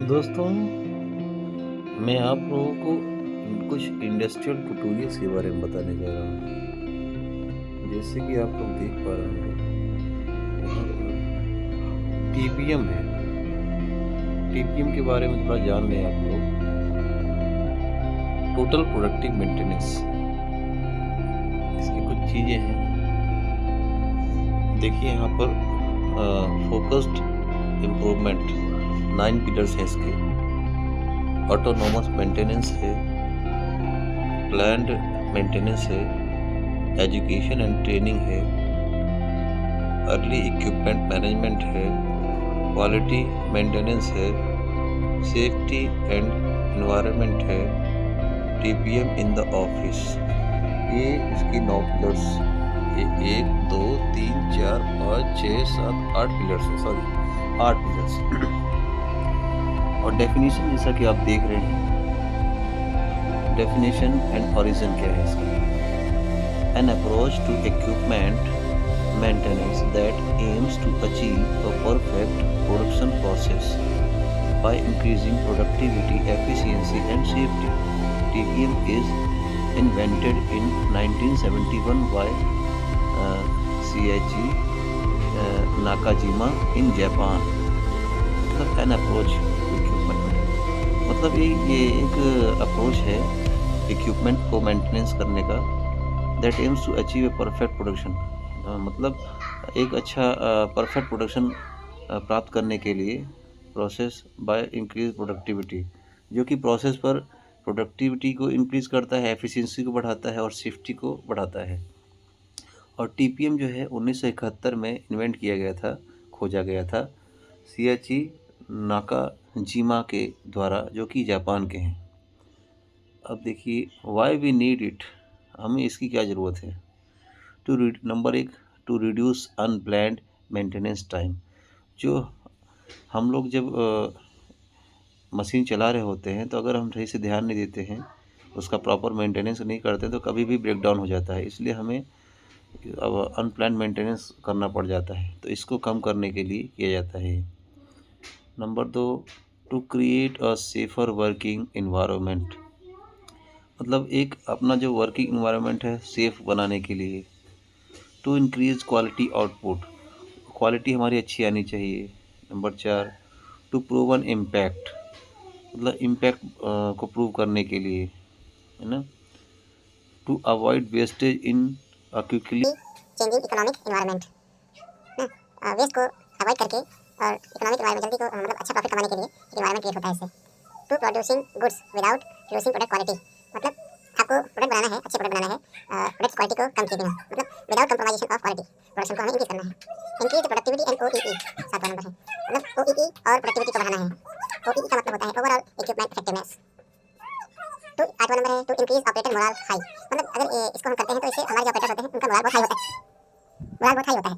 दोस्तों, मैं आप लोगों को कुछ इंडस्ट्रियल ट्यूटोरियल्स के बारे में बताने जा रहा हूँ। जैसे कि आप लोग देख पा रहे होंगे, यहाँ पर टीपीएम है। टीपीएम के बारे में थोड़ा जान लें आप लोग। टोटल प्रोडक्टिव मेंटेनेंस, इसकी कुछ चीज़ें हैं। देखिए यहाँ पर फोकस्ड इम्प्रूवमेंट 9 पिलर्स हैं इसके। ऑटोनोमस मेंटेनेंस है, प्लान्ड मेंटेनेंस है, एजुकेशन एंड ट्रेनिंग है, अर्ली इक्विपमेंट मैनेजमेंट है, क्वालिटी मेंटेनेंस है, सेफ्टी एंड एनवायरनमेंट है, टीपीएम इन द ऑफिस। ये इसकी 9 पिलर्स, ये 1 2 3 4 5 6 7 8 पिलर्स है, सॉरी 8 पिलर्स। और डेफिनेशन जैसा कि आप देख रहे हैं, डेफिनेशन एंड ओरिजिन क्या है इसका। An approach to equipment maintenance that aims to achieve a perfect production process by increasing productivity, efficiency and safety. TPM is invented in 1971 by Shiichi Nakajima in Japan. मतलब an approach equipment, मतलब ये एक approach है equipment को maintenance करने का, that aims to achieve a perfect production, मतलब एक अच्छा परफेक्ट प्रोडक्शन प्राप्त करने के लिए प्रोसेस बाय इंक्रीज प्रोडक्टिविटी, जो कि प्रोसेस पर प्रोडक्टिविटी को इंक्रीज़ करता है, एफिशिएंसी को बढ़ाता है और सेफ्टी को बढ़ाता है। और टीपीएम जो है 1971 में इन्वेंट किया गया था, खोजा गया था शियाची नाकाजिमा के द्वारा, जो कि जापान के हैं। अब देखिए वाई वी नीड इट, हमें इसकी क्या ज़रूरत है। Number 1, to reduce unplanned maintenance time. जो हम लोग जब मशीन चला रहे होते हैं, तो अगर हम सही से ध्यान नहीं देते हैं, उसका प्रॉपर मेंटेनेंस नहीं करते, तो कभी भी ब्रेक डाउन हो जाता है। इसलिए हमें अब अनप्लान्ड मेंटेनेंस करना पड़ जाता है, तो इसको कम करने के लिए किया जाता है। Number 2, to create a safer working environment, मतलब एक अपना जो वर्किंग इन्वायरमेंट है सेफ बनाने के लिए। To increase quality output, quality हमारी अच्छी आनी चाहिए। Number 4, to prove an impact, मतलब इम्पैक्ट को प्रूव करने के लिए, है ना। To avoid wastage in a quickly changing economic environment, ना वेस्ट को अवॉइड करके और इकोनॉमिक इन्वायरमेंट जल्दी को मतलब अच्छा प्रॉफिट कमाने के लिए एक इन्वायरमेंट क्रिएट होता है इससे। To producing goods without reducing product quality, मतलब आपको प्रोडक्ट बनाना है, अच्छे प्रोडक्ट बनाना है, प्रोडक्ट क्वालिटी को कम किए बिना, मतलब विदाउट कंप्रोमाइजेशन ऑफ क्वालिटी, प्रोडक्शन को हमें इंक्रीज करना है। इंक्रीज प्रोडक्टिविटी एंड ओईई, 7वां नंबर है, मतलब ओईई और प्रोडक्टिविटी को बढ़ाना है। ओईई का मतलब होता है ओवरऑल इक्विपमेंट इफेक्टिवनेस। तो 8वां नंबर है, to increase operator morale high, मतलब अगर इसको हम करते हैं तो इससे हमारे जो ऑपरेटर्स होते हैं उनका मोरल बहुत हाई होता है, मोरल बहुत हाई होता है।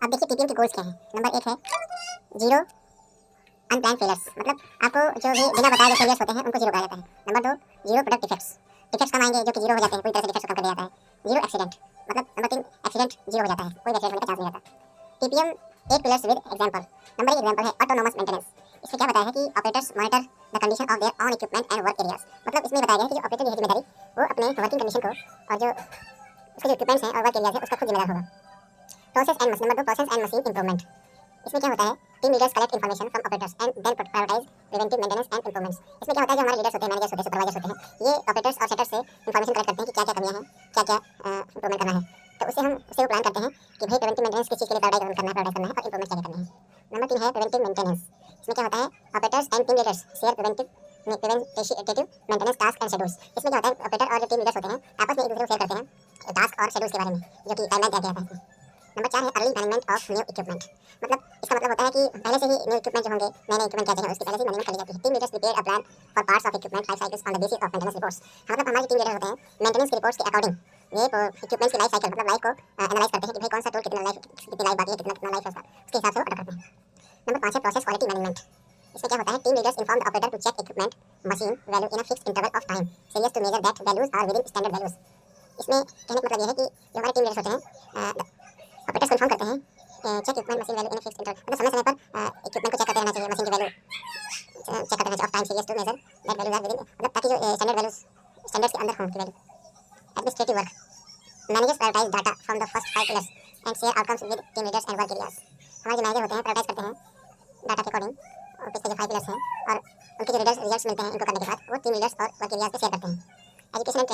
अब देखिए टीपीएम के गोल्स क्या हैं। नंबर 1 है जीरो अनप्लान्ड फेलियर्स, मतलब आपको जो भी बिना बताए जो फेलियर्स होते हैं उनको जीरो कहा जाता है। Number 2, zero product defects, defects कम आएंगे जो कि जीरो हो जाते हैं, पूरी तरह से डिफेक्ट्स को कम कर दिया जाता है। जीरो एक्सीडेंट, मतलब नंबर 3, एक्सीडेंट जीरो हो जाता है, कोई एक्सीडेंट होने का चांस नहीं रहता। TPM 8 pillars with example. Number 1 example है ऑटोनोमस मेंटेनेंस। इसमें क्या बताया है कि operators monitor the condition of their on equipment and work areas, मतलब इसमें बताया गया है कि जो ऑपरेटर की है जिम्मेदारी, वो अपने वर्किंग कंडीशन को और जो उसके जो इक्विपमेंट्स हैं और वर्क एरियाज है उसका खुद जिम्मेदार होगा। Process and machine, number 2 process and machine improvement. इसमें क्या होता है, team leaders collect information from operators and then prioritize preventive maintenance and improvements. इसमें क्या होता है, जो हमारे लीडर्स होते हैं, मैनेजर्स होते हैं, सुपरवाइजर्स होते हैं, ये ऑपरेटर्स और सेटर्स से इन्फॉर्मेशन कलेक्ट करते हैं कि क्या क्या कमियां हैं, क्या क्या इंप्रूवमेंट करना है। तो उससे वो प्लान करते हैं कि भाई प्रिवेंटिव मेंटेनेंस किस चीज़ के लिए प्रायोरिटाइज करना है और इंप्रूवमेंट क्या करना है। नंबर 3 है प्रिवेंटिव मेंटेनेंस। इसमें क्या होता है, operators and team leaders share preventive maintenance task and schedules. इसमें क्या होता है, ऑपरेटर और जो टीम लीडर्स होते हैं आपस में एक दूसरे को शेयर करते हैं टास्क और शेड्यूल्स के बारे में, जो कि टाइमलाइन तय किया जाता है। नंबर 4 है early management of new equipment, मतलब इसका मतलब होता है कि पहले से ही न्यू इक्विपमेंट जो होंगे, नए इक्विपमेंट क्या चाहिए, उसकी पहले से मैनेजमेंट कर ली जाती है। Team leaders prepare a plan for parts of equipment life cycles on the basis of maintenance reports, मतलब हमारे टीम लीडर्स होते हैं मेंटेनेंस की रिपोर्ट्स के अकॉर्डिंग ये इक्विपमेंट्स की लाइफ साइकिल, मतलब लाइफ को एनालाइज करते हैं कि भाई कौन सा टूल कितनी लाइफ बाकी है, कितना लाइफ है उसका, उसके हिसाब से वो ऑर्डर करते हैं। नंबर 5 है प्रोसेस क्वालिटी मैनेजमेंट। इसमें क्या होता है, team leaders inform the operator to check equipment machine value in a fixed interval of time so as to measure that values are within standard values. इसमें कहने का मतलब ये है कि जो हमारे टीम लीडर्स होते हैं ऑपरेटर्स को इन्फॉर्म करते हैं check equipment machine value in fixed interval, मतलब समय समय पर इक्विपमेंट को चेक करते रहना चाहिए, मशीन की वैल्यू चेक करते हैं of time series to measure that values are within, मतलब ताकि जो स्टैंडर्ड्स के अंदर हों की value. Administrative work managers prioritize data from the first 5 pillars and share outcomes with team leaders and work areas. हमारे जो मैनेजर होते हैं प्रायोरिटाइज करते हैं डाटा के अकॉर्डिंग, और इसके जो 5 पिलर्स हैं और उनके जो रिजल्ट्स मिलते हैं इनको करने के बाद वो टीम लीडर्स और वर्क एरियाज पे शेयर करते हैं। Education and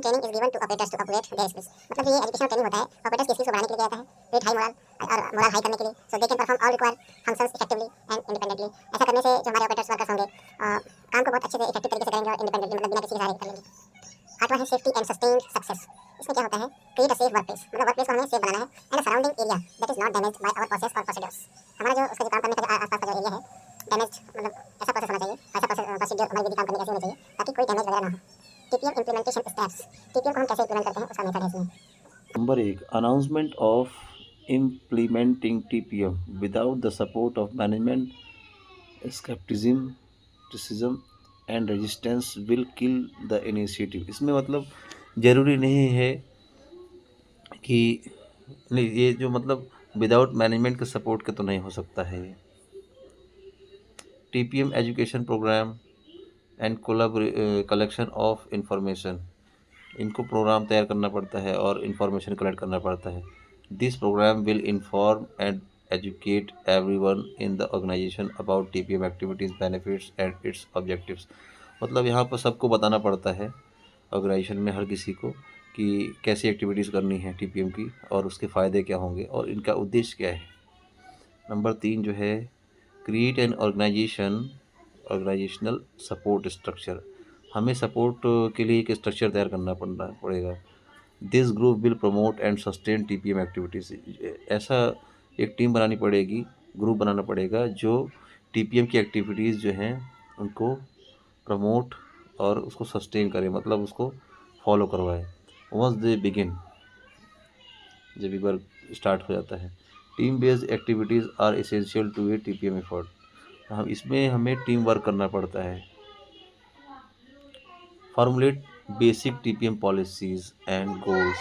training is given to operators to upgrade their skills, मतलब जो ये एजुकेशन ट्रेनिंग होता है ऑपरेटर्स की स्किल्स को बढ़ाने के लिए दिया जाता है, क्रिएट हाई मोरल और मोरल हाई करने के लिए, so they can perform all required functions effectively and independently. ऐसा करने से जो हमारे ऑपरेटर्स वर्कर्स होंगे काम को बहुत अच्छे से इफेक्टिव तरीके से करेंगे और इंडिपेंडेंटली, मतलब बिना किसी के सहारे कर लेंगे। आठवां है सेफ्टी एंड सस्टेन्ड सक्सेस। इसमें क्या होता है, क्रिएट अ सेफ वर्कप्लेस, मतलब वर्कप्लेस को हमें सेफ बनाना है and surrounding area that is not damaged by our process और प्रोसीड्यूर्स। हमारा जो उसका जो काम करने का आसपास का जो एरिया है डैमेज, मतलब ऐसा प्रोसेस होना चाहिए, ऐसा प्रोसीड्यूर हमारी विधि काम करने कैसे होनी चाहिए ताकि कोई डैमेज वगैरह ना हो। टीपीएम इम्प्लीमेंटेशन स्टेप्स, टीपीएम को हम कैसे इम्प्लीमेंट करते हैं उसका मेथड है इसमें। Number 1, announcement of implementing TPM without the support of management, skepticism and resistance will kill the initiative। इसमें मतलब ज़रूरी नहीं है कि नहीं, ये जो मतलब विदाउट मैनेजमेंट के सपोर्ट के तो नहीं हो सकता है। TPM education programme and collection of information, इनको प्रोग्राम तैयार करना पड़ता है और इंफॉर्मेशन कलेक्ट करना पड़ता है। This programme will inform and educate everyone in the organization about TPM activities, benefits and its objectives. मतलब यहाँ पर सबको बताना पड़ता है ऑर्गेनाइजेशन में हर किसी को कि कैसी एक्टिविटीज़ करनी है TPM की और उसके फ़ायदे क्या होंगे और इनका उद्देश्य क्या है। नंबर 3 जो है create an organizational support structure, हमें सपोर्ट के लिए एक स्ट्रक्चर तैयार करना पड़ेगा। This group will promote and sustain TPM activities, ऐसा एक टीम बनानी पड़ेगी, ग्रुप बनाना पड़ेगा जो TPM की एक्टिविटीज़ जो हैं उनको प्रमोट और उसको सस्टेन करे, मतलब उसको फॉलो करवाए। वंस दे बिगिन, जब एक बार स्टार्ट हो जाता है। Team based activities are essential to a TPM effort, हम इसमें हमें टीम वर्क करना पड़ता है। Formulate basic TPM policies and goals,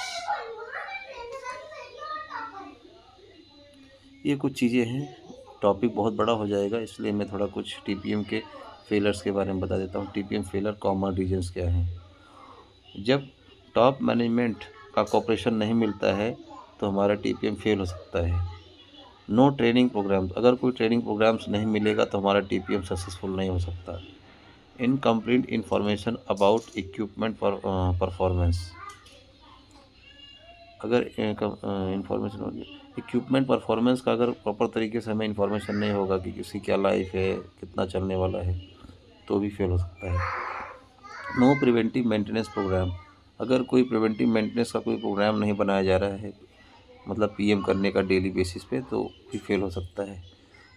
ये कुछ चीज़ें हैं। टॉपिक बहुत बड़ा हो जाएगा, इसलिए मैं थोड़ा कुछ TPM के फेलर्स के बारे में बता देता हूँ। TPM फेलर कॉमन रीजंस क्या हैं। जब टॉप मैनेजमेंट का कोऑपरेशन नहीं मिलता है तो हमारा TPM फेल हो सकता है। नो ट्रेनिंग प्रोग्राम्स, अगर कोई ट्रेनिंग प्रोग्राम्स नहीं मिलेगा तो हमारा TPM सक्सेसफुल नहीं हो सकता। Incomplete information about equipment performance, अगर इंफॉर्मेशन होगी इक्विपमेंट परफॉर्मेंस का, अगर प्रॉपर तरीके से हमें इंफॉर्मेशन नहीं होगा कि किसी क्या लाइफ है, कितना चलने वाला है, तो भी फेल हो सकता है। नो प्रिवेंटिव मेंटेनेंस प्रोग्राम, अगर कोई प्रिवेंटिव मेंटेनेंस का कोई प्रोग्राम नहीं बनाया जा रहा है, मतलब PM करने का डेली बेसिस पे, तो भी फेल हो सकता है।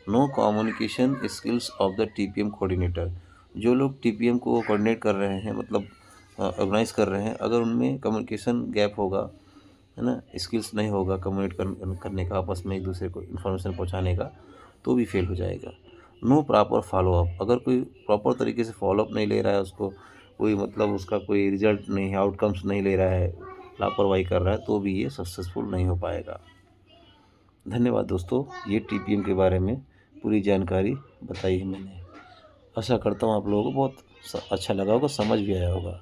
No communication skills of the TPM coordinator, जो लोग TPM को कोऑर्डिनेट कर रहे हैं, मतलब ऑर्गेनाइज कर रहे हैं, अगर उनमें कम्युनिकेशन गैप होगा, है ना, स्किल्स नहीं होगा कम्युनिकेट करने का, आपस में एक दूसरे को इन्फॉर्मेशन पहुंचाने का, तो भी फेल हो जाएगा। नो प्रॉपर फॉलोअप, अगर कोई प्रॉपर तरीके से फॉलोअप नहीं ले रहा है, उसको कोई मतलब उसका कोई रिजल्ट नहीं है, आउटकम्स नहीं ले रहा है, लापरवाही कर रहा है, तो भी ये सक्सेसफुल नहीं हो पाएगा। धन्यवाद दोस्तों, ये TPM के बारे में पूरी जानकारी बताई है मैंने। आशा करता हूँ आप लोगों को बहुत अच्छा लगा होगा, समझ भी आया होगा।